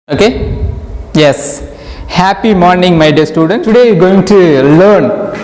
Okay, yes, happy morning my dear students. Today we are going to learn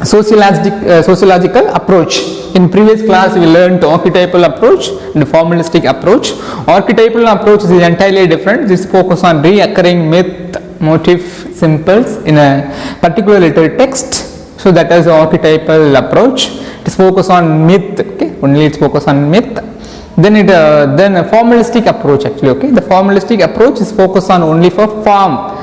sociological approach. In previous class we learned archetypal approach and formalistic approach. Archetypal approach is entirely different. This focus on recurring myth, motif, symbols in a particular literary text. So that is the archetypal approach. It is focus on myth. Okay, only it's focus on myth. Then a formalistic approach actually. Okay, the formalistic approach is focused on only for form,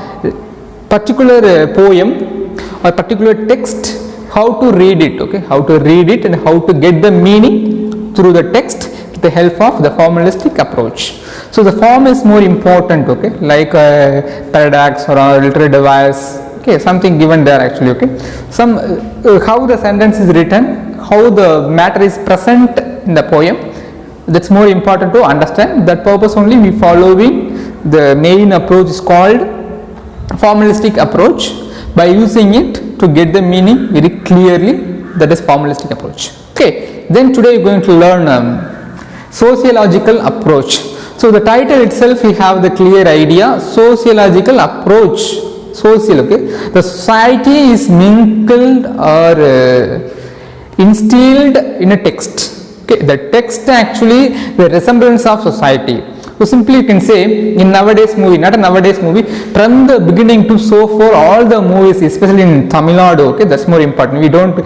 particular poem or particular text, how to read it. Okay, how to read it and how to get the meaning through the text with the help of the formalistic approach. So the form is more important. Okay, like paradox or a literary device. Okay, something given there actually. Okay, some how the sentence is written, how the matter is present in the poem. That's more important to understand. That purpose only we following the main approach is called formalistic approach. By using it to get the meaning very clearly, that is formalistic approach. Okay, then today we are going to learn sociological approach. So the title itself we have the clear idea, sociological approach. Social, okay, the society is mingled or instilled in a text. Okay, the text actually the resemblance of society. So simply you can say in nowadays movie, not a nowadays movie, from the beginning to so far all the movies, especially in Tamil Nadu, okay, that's more important. We don't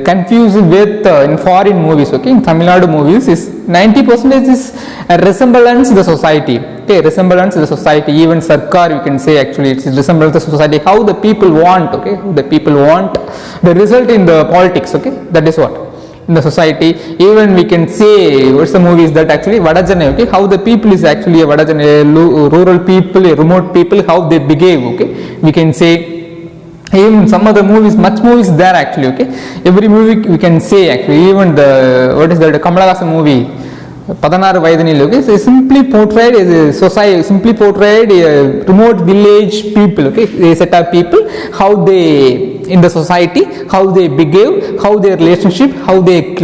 confuse with in foreign movies. Okay, in Tamil Nadu movies is 90% is a resemblance to the society. Okay, resemblance to the society. Even Sarkar, you can say actually it's resemblance to the society. How the people want. Okay, the people want the result in the politics. Okay, that is what. In the society, even we can say what's the movie is that actually Vadajane, okay, how the people is actually a Vadajane, rural people, remote people, how they behave. Okay, we can say even some other movies, much movies there actually. Okay, every movie we can say actually, even the what is that Kamala Hassan movie Padanar Vaidhanil, okay, so simply portrayed as a society, simply portrayed a remote village people, okay, a set of people, how they in the society, how they behave, how their relationship, how their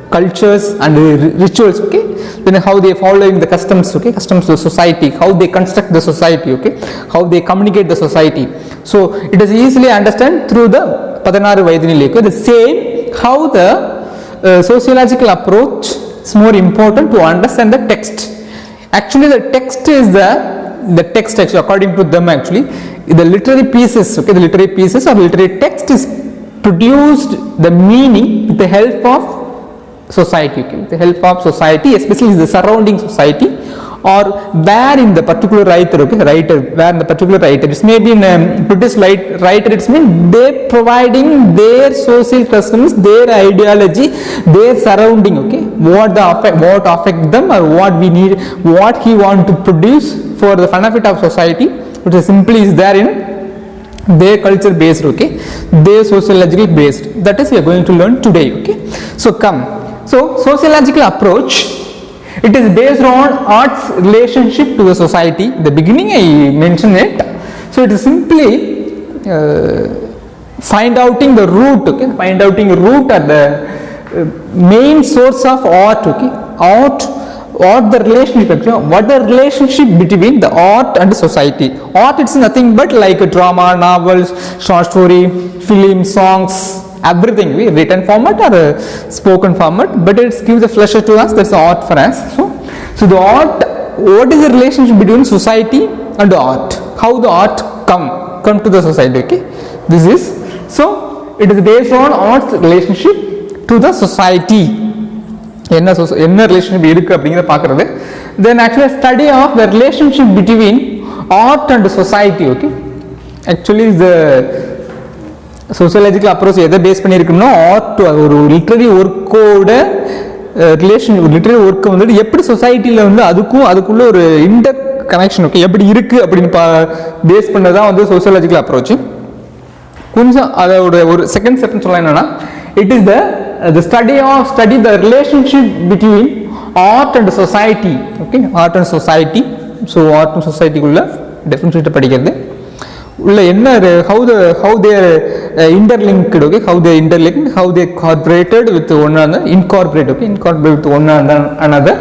cultures and rituals, okay, then how they following the customs, okay, customs of the society, how they construct the society, okay, how they communicate the society. So it is easily understand through the Padanar Vaidhanil, okay, the same how the sociological approach is more important to understand the text. Actually the text is the text actually according to them actually the literary pieces, okay, the literary pieces or literary text is produced the meaning with the help of society, okay, with the help of society, especially the surrounding society, or where in the particular writer, okay, where in the particular writer, it may be in a British writer, it's mean they providing their social customs, their ideology, their surrounding, okay, what affect them or what we need, what he want to produce for the benefit of society, which is simply is there in their culture based, okay, their sociological based. That is we are going to learn today. Okay, so come. So sociological approach, it is based on art's relationship to the society. In the beginning I mentioned it. So it is simply find outing the root, okay, find outing root at the main source of art, okay, art the relationship, actually, what the relationship between the art and society. Art it's nothing but like a drama, novels, short story, film, songs, everything, written format or a spoken format, but it gives a pleasure to us. That's art for us. So the art, what is the relationship between society and the art? How the art come to the society? Okay, this is, so it is based on art's relationship to the society. என்ன relationship இருக்கு அப்படிங்கறத பார்க்கிறது. Then actually study of the relationship between art and society. Okay, actually the sociological approach எதை base பண்ணியிருக்குன்னா art ஒரு literary ஒர்க்கோட relation, literary work வந்துட்டு எப்படி சொசைட்டியில் வந்து அதுக்குள்ள ஒரு இன்டர் கனெக்ஷன், ஓகே, எப்படி இருக்கு அப்படின்னு பேஸ் பண்ணதான் வந்து சோசியாலஜிக்கல் அப்ரோச். கொஞ்சம் அதோட ஒரு செகண்ட் ஸ்டெப்னு சொல்லலாம் என்னன்னா, it is the study the relationship between art and society. Okay, art and society. So art and society குள்ள டிஃபரன்ஷியேட் படிக்கிறது உள்ள என்ன, how they are interlinked, okay, how they interlinked, how they incorporated with one another, incorporate with one another.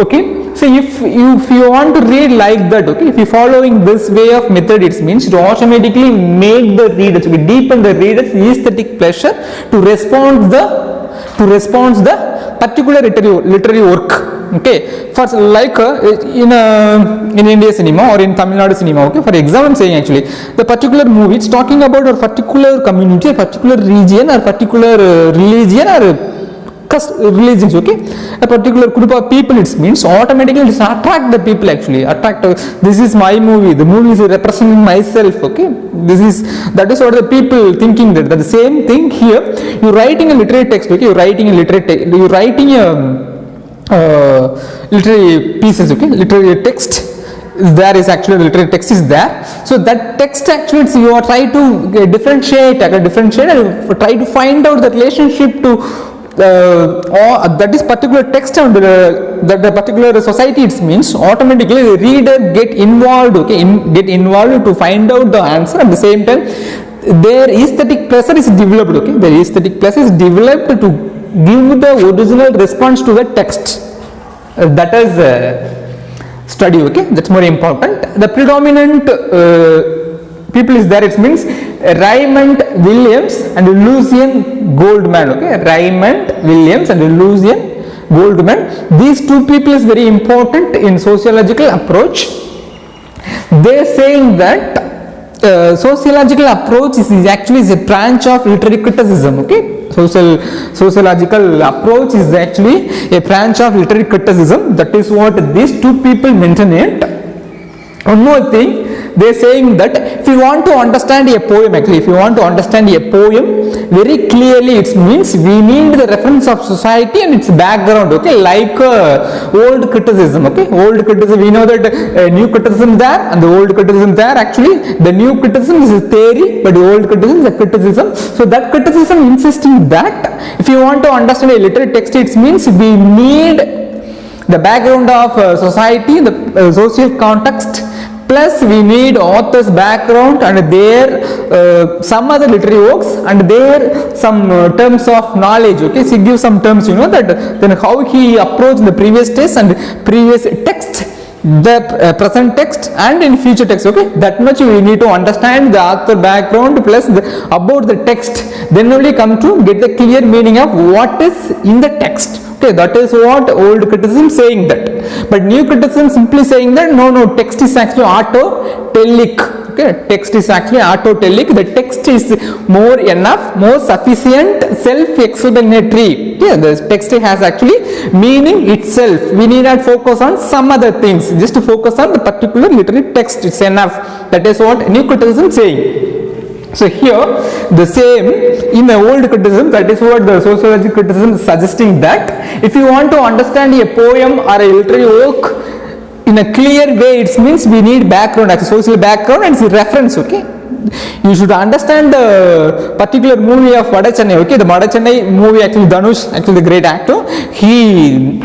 Okay, So if you want to read like that, okay, if you following this way of method, it means to automatically make the reader, to deepen the reader's aesthetic pleasure to respond the particular literary work. Okay, for like in India cinema or in Tamil Nadu cinema, okay, for example I'm saying actually the particular movie it's talking about a particular community, a particular region or particular religion or religions, okay, a particular group of people, it means automatically it attract the people, actually attract, this is my movie, the movie is representing myself, okay, that is what the people thinking. That the same thing here, you writing a literary text, okay, you writing a literary pieces, okay, literary text there is actually literary text is there. So that text actually you are trying to differentiate and try to find out the relationship to or that is particular text and that the particular society, it means automatically the reader get involved, okay, get involved to find out the answer. At the same time their aesthetic pleasure is developed, okay, their aesthetic pleasure is developed to give the original response to the text. That is study, okay, that's more important. The predominant people is there, it means Raymond Williams and Lucien Goldman, okay, Raymond Williams and Lucien Goldman. These two people is very important in sociological approach. They are saying that sociological approach is actually a branch of literary criticism, okay. Sociological approach is actually a branch of literary criticism. That is what these two people mention it. One more thing, they are saying that if you want to understand a poem, actually if you want to understand a poem very clearly, it means we need the reference of society and its background, okay, like old criticism, okay, old criticism, we know that new criticism there and the old criticism there. Actually the new criticism is a theory but the old criticism is a criticism. So that criticism insisting that if you want to understand a literary text, it means we need the background of society, the social context, plus we need author's background and their some other literary works and their some terms of knowledge, okay, so give some terms, you know, that then how he approached the previous text and previous text, the present text and in future text, okay, that much we need to understand the author background plus about the text, then only come to get the clear meaning of what is in the text. Okay, that is what old criticism saying that. But new criticism simply saying that no, text is actually autotelic. Okay, text is actually autotelic. The text is more enough, more sufficient, self-explanatory. Okay, the text has actually meaning itself. We need not focus on some other things. Just to focus on the particular literary text, it's enough. That is what new criticism saying. So here the same in the old criticism, that is what the sociological criticism is suggesting, that if you want to understand a poem or a literary work in a clear way, it means we need background, actually social background and reference, okay. You should understand the particular movie of Vada Chennai, okay, the Vada Chennai movie, actually Dhanush, actually the great actor, he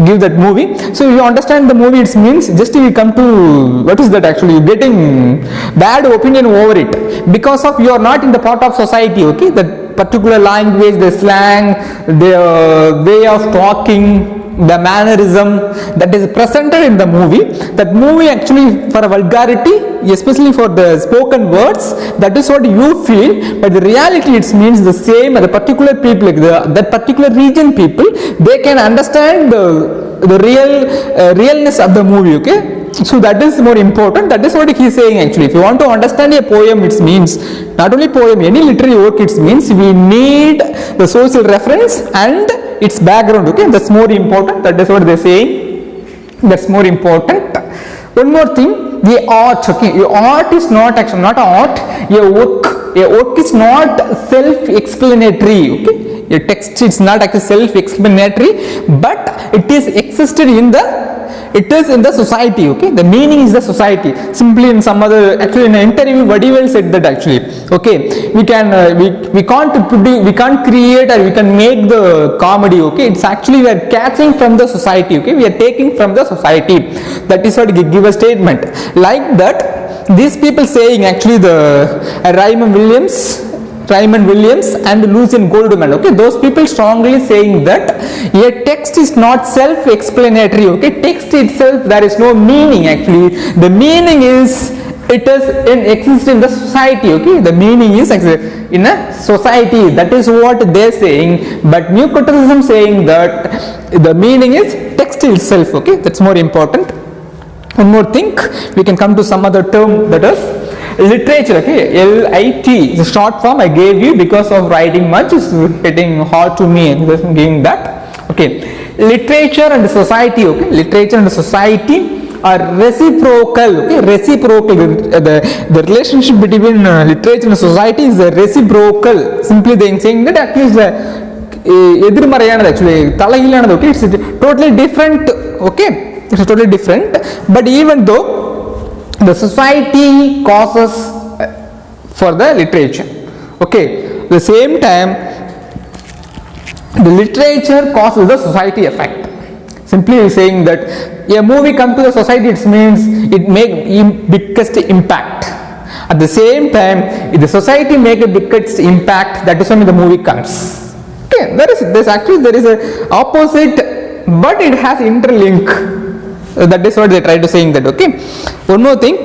give that movie. So you understand the movie, it means just you come to what is that, actually you getting bad opinion over it because of you are not in the part of society, okay, that particular language, the slang, the way of talking, the mannerism that is presented in the movie, that movie actually for a vulgarity, especially for the spoken words, that is what you feel, but the reality it means the same. The particular people, like that particular region people, they can understand the realness of the movie, okay. So that is more important. That is what he is saying actually. If you want to understand a poem, it means not only poem, any literary work, it means we need the social reference and its background, okay, that's more important. That is what they are saying, that's more important. One more thing, the art, okay, your art is not actually not art, your work is not self-explanatory, okay, your text is not actually self-explanatory, but it is existed in the society, okay, the meaning is the society. Simply in some other, actually in an interview Vadivel said that actually, okay, we can't create or we can make the comedy, okay, it's actually we are catching from the society, okay, we are taking from the society. That is what give a statement like that. These people saying actually the Raymond Williams Raymond Williams and Lucien Goldman. Okay, those people strongly saying that a text is not self-explanatory. Okay, text itself, there is no meaning actually. The meaning is it is exists in the society. Okay, the meaning is in a society. That is what they are saying. But new criticism saying that the meaning is text itself. Okay, that's more important. One more thing, we can come to some other term, that is literature. Okay, LIT is a short form I gave you because of writing much is getting hard to me, just giving that. Okay, literature and society. Okay, literature and society are reciprocal. Okay, reciprocal. The relationship between literature and society is reciprocal. Simply they are saying that actually is எதிர்மறையானது, actually தலைகீழானது. Okay, it's totally different. Okay, it's totally different. But even though the society causes for the literature, okay, at the same time the literature causes the society effect. Simply saying that a movie come to the society, it means it make biggest impact. At the same time, if the society make a biggest impact, that is when the movie comes. Okay, there is a opposite, but it has interlink. That is what they try to saying that. Okay, one more thing,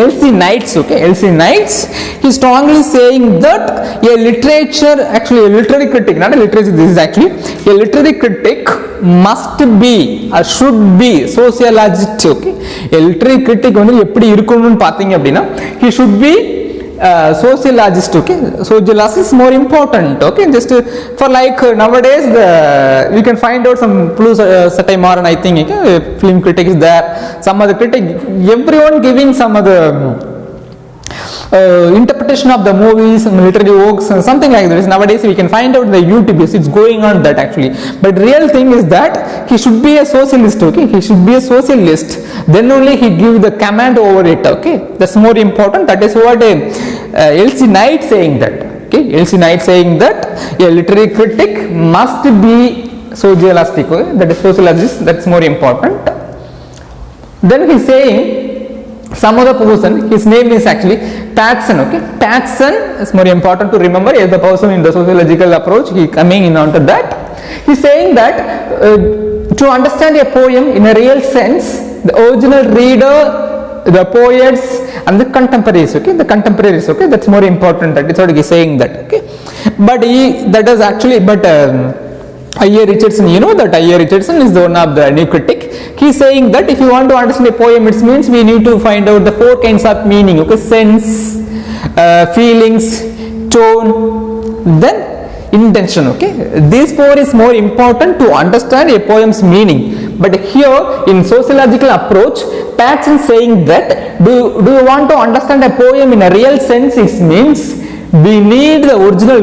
L.C. Knights. Okay, L.C. Knights, he is strongly saying that a literature, actually a literary critic, not a literature, this is actually a literary critic must be or should be sociologist. Okay, a literary critic வந்து எப்படி இருக்கணும்னு பாத்தீங்க அப்படின்னா he should be sociologist. Okay, sociologist is more important. Okay, just for like nowadays we can find out some plus satire, I think film critic is there, some other critic, everyone giving some other interpretation of the movies, literary works, something like this. Nowadays we can find out the YouTube, it's going on that actually. But real thing is that he should be a socialist. Okay, he should be a socialist, then only he give the command over it. Okay, that's more important. That is what L.C. Knight saying that. Okay, L.C. Knight saying that a literary critic must be socialistic. Okay? That is sociologist, that's more important. Then he is saying some other person, his name is actually Patson. Okay, Patson is more important to remember as the person in the sociological approach. He coming in onto that. He is saying that to understand a poem in a real sense, the original reader, the poets and the contemporaries. Okay, the contemporaries. Okay, that's more important. That is what he is saying that. Okay, but that is actually I.A. Richardson, you know that I.A. Richardson is the one of the new critic. He is saying that if you want to understand a poem, it means we need to find out the four kinds of meaning. Okay, sense, feelings, tone, then intention. Okay, these four is more important to understand a poem's meaning. But here in sociological approach, Patson saying that do you want to understand a poem in a real sense, it means we need the original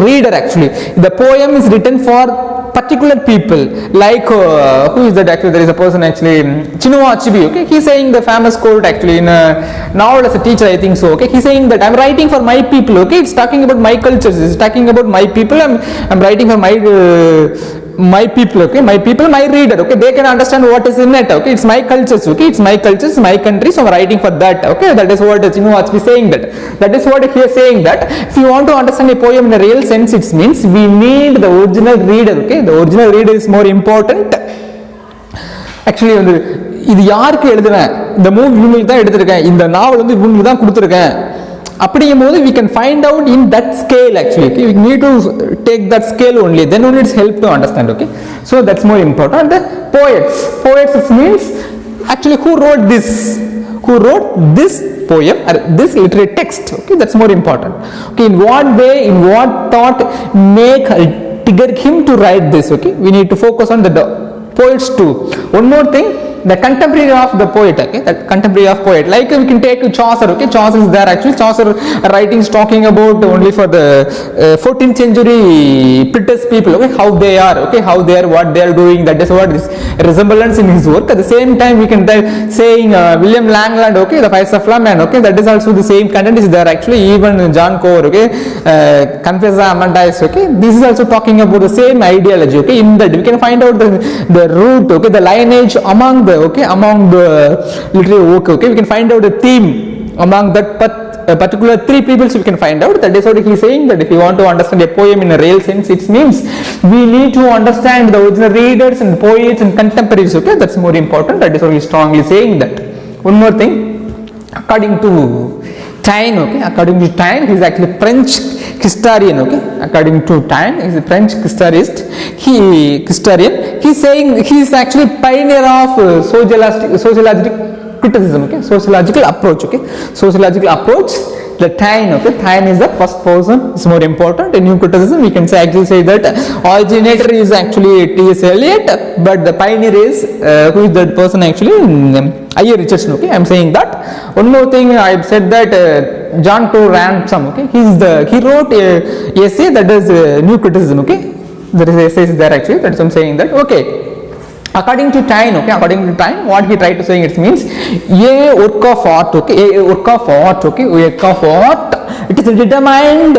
reader. Actually the poem is written for particular people, like who is that actually, there is a person actually, Chinua Achebe. Okay, he is saying the famous quote actually in a novel as a teacher, I think so. Okay, he is saying that I am writing for my people. Okay, it's talking about my cultures, it's talking about my people. I'm writing for my people. Okay, my people, my reader. Okay, they can understand what is in it. Okay, it's my cultures. Okay, it's my cultures, my country, so I'm writing for that. Okay, that is what Chinua Achebe is saying that. That is what he is saying that if you want to understand a poem in a real sense, it means we need the original reader. Okay, the original reader is more important. Actually இது யாருக்கு எழுதுறேன், இந்த movie இவங்களுக்கு தான் எடுத்திருக்கேன், இந்த நாவல் வந்து இவங்களுக்கு தான் கொடுத்துருக்கேன் அப்படிங்கும்போது we can find out in that scale actually. Okay, we need to take that scale only, then only it's help to understand. Okay, so that's more important. The poets means actually who wrote this poem or this literary text. Okay, that's more important. Okay, in what way, in what thought trigger him to write this. Okay, we need to focus on the poets too. One more thing, the contemporary of the poet. Okay, that contemporary of poet, like we can take Chaucer. Okay, Chaucer is there actually. Chaucer writings talking about only for the 14th century British people. Okay, how they are. Okay, how they are, what they are doing. That is what is resemblance in his work. At the same time, we can saying William Langland. Okay, the Fires of Flamen. Okay, that is also the same content is there actually. Even John Core. Okay, Confessor Amadis. Okay, this is also talking about the same ideology. Okay, in that we can find out the root. Okay, the lineage among the literary work. Okay, we can find out the theme among that particular three peoples we can find out. That is what he is saying, that if you want to understand a poem in a real sense, it means we need to understand the original readers and poets and contemporaries. Okay, that's more important. That is what he is strongly saying that. One more thing, according to Taine, okay, according to Taine, he is actually French historian. Okay, according to Taine, he is a French historian. He is saying he is actually pioneer of sociological criticism. Okay, sociological approach. Okay, sociological approach. The Taine. Okay, Taine is the first person. It's more important. In new criticism, we can actually say that originator is actually T.S. Eliot, but the pioneer is who is that person actually? I.A. Richardson. Okay, I am saying that. One more thing, I have said that John Crowe Ransom. Okay, he wrote a essay that is new criticism. Okay, there is essays there actually. That's what I am saying that. Okay. According to Taine, okay, according to Taine, what he tried to say, it means a work of art, okay, a work of art, okay, work of art, it is determined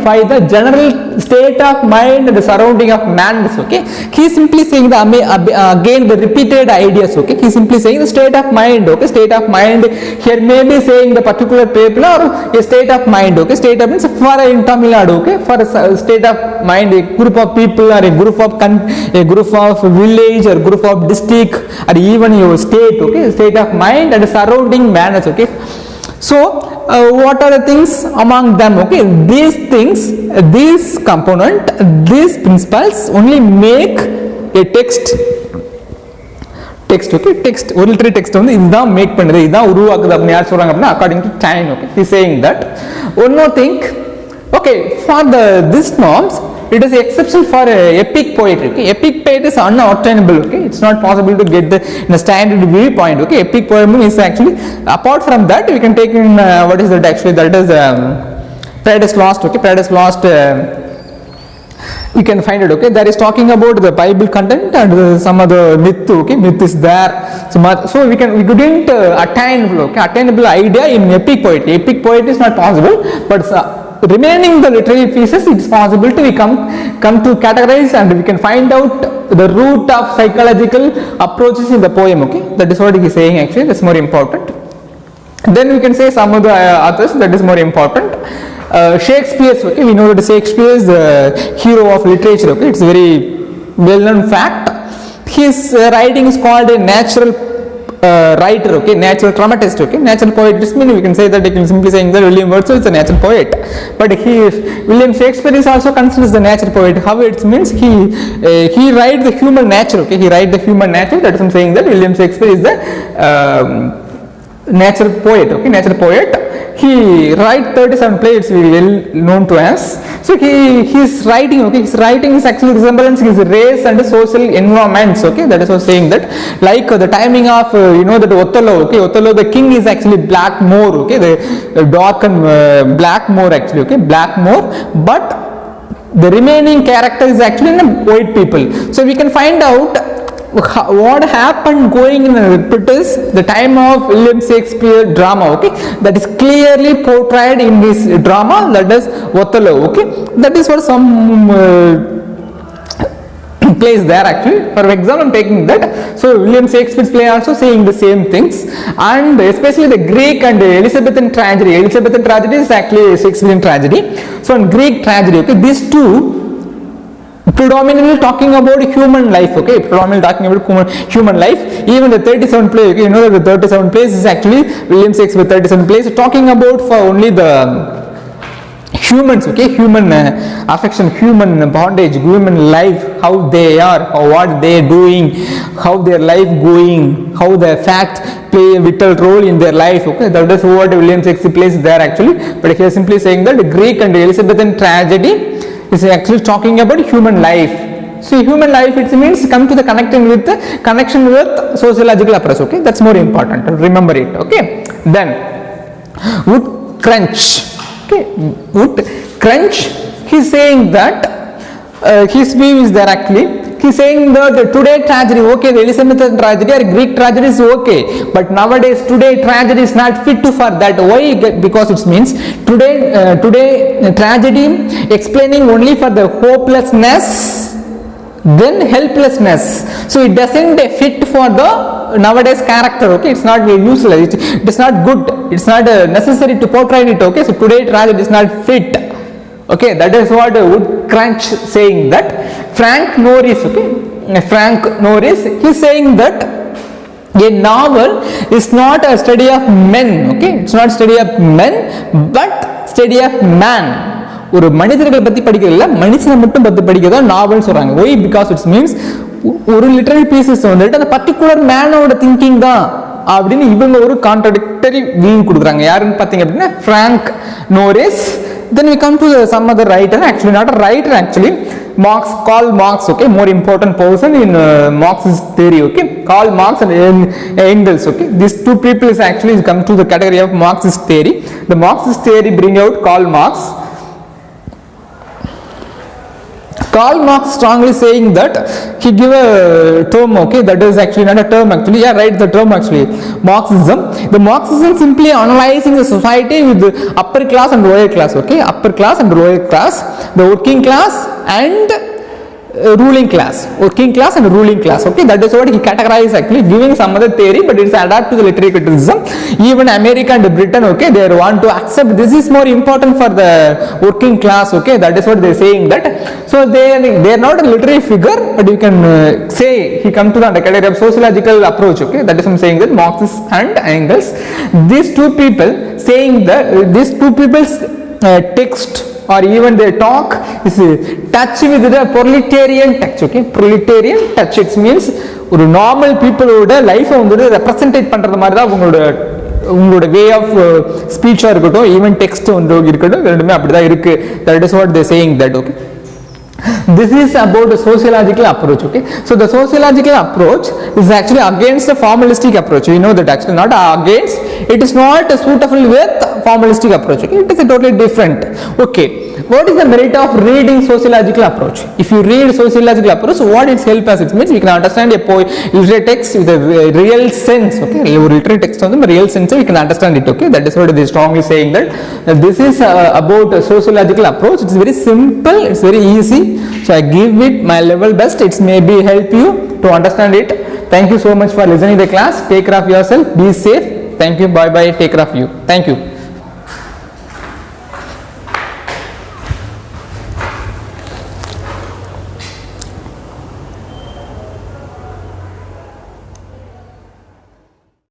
by the general state of mind and the surrounding of man. Okay, he is simply saying again the repeated ideas. Okay, he is simply saying the state of mind. Okay, state of mind. Here may be saying the particular people or a state of mind. Okay, state of means for in Tamil Nadu. Okay, for a state of mind, a group of people or a group of village or group of district or even your state. Okay, state of mind and surrounding manners. Okay, so what are the things among them? Okay, these things, these component, these principles only make a text. Okay, text, ஒரு literary text வந்து இதுதான் make பண்ணுது, இதுதான் உருவாக்குது அப்படின்னு யார் சொல்றாங்க அப்படின்னா according to Taine. Okay, he is saying that. One more thing, okay, for this norms, it is exception for epic poetry. Okay, epic poetry is unattainable. Okay, it's not possible to get in a standard viewpoint. Okay, epic poem is actually, apart from that, we can take in what is that actually? That is Paradise Lost. Okay, Paradise Lost. You can find it. Okay, that is talking about the Bible content and some other myth. Okay, myth is there. So we couldn't attainable idea in epic poetry. Epic poetry is not possible, but remaining the literary pieces, it is possible to come to categorize, and we can find out the root of psychological approaches in the poem. Okay, that is what he is saying actually. That's more important. Then we can say some of the authors, that is more important. Shakespeare. Okay, we know that Shakespeare is the hero of literature. Okay, it's a very well-known fact. His writing is called a natural writer. Okay, natural dramatist. Okay, natural poet. This means we can say that, we can simply saying that William Wordsworth is a natural poet, but William Shakespeare is also considered as the natural poet. How it means he write the human nature. Okay, he write the human nature. That is I'm saying that William Shakespeare is the natural poet. Okay, natural poet. He write 37 plays, well known to us. So his writing, okay, his writing is actually resemblance his race and social environments. Okay, that is what saying that, like the timing of you know that Othello. Okay, Othello, the king is actually Blackmore. Okay, the dark and Blackmore actually. Okay, Blackmore, but the remaining character is actually white people. So we can find out what happened going in it is the time of William Shakespeare drama. Okay, that is clearly portrayed in this drama, that is Othello. Okay, that is what some plays there actually. For example, I'm taking that. So William Shakespeare's play also saying the same things, and especially the Greek and Elizabethan tragedy. Elizabethan tragedy is actually Shakespearean tragedy. So in Greek tragedy, okay, these two predominantly talking about human life. Okay, predominantly talking about human life. Even the 37 plays, okay, you know that the 37 plays is actually William Shakespeare 37 plays talking about for only the humans. Okay, human affection, human bondage, human life, how they are, or what they are doing, how their life going, how the fact play a vital role in their life. Okay, that is what William Shakespeare plays there actually. But he is simply saying that the Greek and Elizabethan tragedy is actually talking about human life. So human life, it means come to the connection with sociological approach. Okay, that's more important. Remember it. Okay. Then Wood Crunch. Okay, Wood Crunch. He's saying that his view is there actually. He's saying that the today tragedy, okay, the Elizabethan tragedy or Greek tragedy is okay, but nowadays today tragedy is not fit for that. Why? Because it means today tragedy explaining only for the hopelessness, then helplessness. So it doesn't fit for the nowadays character. Okay, it's not useless. It is not good, it's not necessary to portray it, okay. So today rather it is not fit, okay. That is what Woodcrunch saying, that Frank Norris, okay, Frank Norris, he is saying that a novel is not a study of men, okay, it's not study of men but study of man. ஒரு மனிதர்களை பத்தி படிக்கிறதுல மனுஷனை மட்டும் பத்தி படிக்கிறதா நாவல் சொல்றாங்க. Why? Because it means ஒரு லிட்டரரி பீசஸ் வந்துட்டு அந்த பர்டிகுலர் மேனோட திங்கிங் தான் அப்படின்னு இவங்க ஒரு கான்ட்ராடிக்டரி வியூ கொடுக்குறாங்க. யாருன்னு பார்த்தீங்க அப்படின்னா Frank Norris. Then we come to some other writer, actually not a writer, actually Marx, Karl Marx, okay, more important person in Marx's theory, okay, Karl Marx and Engels, okay. These two people is actually come to the category of Marxist theory. The Marxist theory bring out Karl Marx. Karl Marx strongly saying that he give a term, okay, that is actually not a term actually, yeah, right, the term actually, Marxism. The Marxism simply analyzing the society with the upper class and lower class, okay, upper class and lower class, the working class and ruling class, working class and ruling class, okay. That is what he categorized actually, giving some other theory, but it's adapt to the literary criticism. Even America and Britain, okay, they want to accept this is more important for the working class, okay. That is what they are saying that. So they are not a literary figure, but you can say he come to the category of sociological approach, okay. That is I'm saying that Marx and Engels, these two people saying that these two people's text or even their talk is touch with the proletarian touch, okay. Proletarian touch, it means ஒரு normal பீப்புளோட லைஃபை வந்து represented பண்றது மாதிரி தான் உங்களோட way of ஸ்பீச்சாக இருக்கட்டும், even text வந்து இருக்கட்டும், ரெண்டுமே அப்படிதான் இருக்கு. That is what they saying that, okay. This is about the sociological approach, okay. So the sociological approach is actually against the formalistic approach. We know that actually not against, it is not suitable with formalistic approach, okay. It is a totally different, okay. What is the merit of reading sociological approach? If you read sociological approach, what it helps us? It means we can understand a literary text with a real sense, okay. A literary text on the real sense, we can understand it, okay. That is what they are strongly saying that this is about a sociological approach. It's very simple, it's very easy. So I give it my level best. It's maybe help you to understand it. Thank you so much for listening to the class. Take care of yourself. Be safe. Thank you. Bye bye. Take care of you. Thank you.